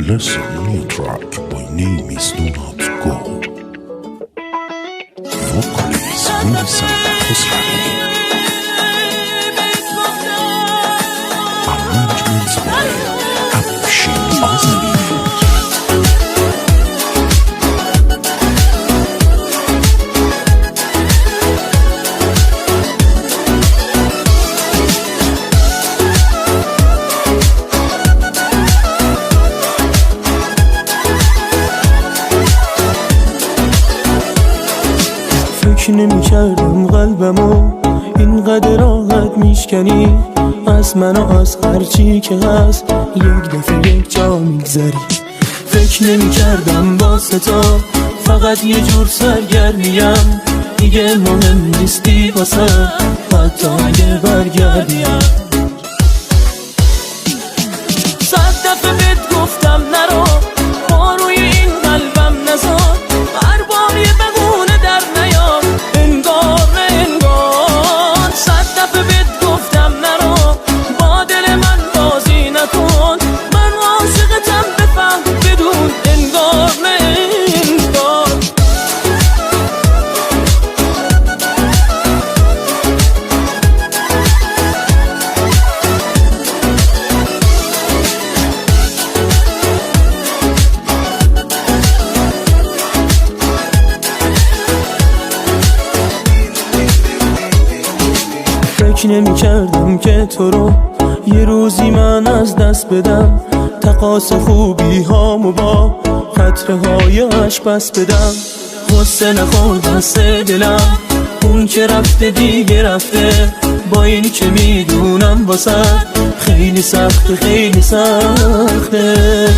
Listen to a track by name is Do Not Go. Vocalist Vincent Khosrani. Arrangements by Afshin Azali. فکر نمی کردم قلبمو اینقدر راحت میشکنی از من و از هرچی که هست یک دفعه یک جا میگذری. فکر نمی کردم واسه تو فقط یه جور سرگرمیم، دیگه مهم نیستی واسه حتی اگه برگردیم. 100 دفعه بهت گفتم نرو، ما روی این قلبم نزار، هر بار یه بهونه در نیار، انگار نه انگار. 100 دفعه بهت گفتم نرو، با دل من بازی نکن، من عاشقتم بفهم بدون انگار نه انگار. فکر نمی کردم که تو رو یه روزی من از دست بدم، تقاس خوبی هامو با قطره های عشق بس بدم. غصه نخور دست دلم، اون که رفته دیگه رفته، با این که میدونم واسه خیلی سخته خیلی سخته.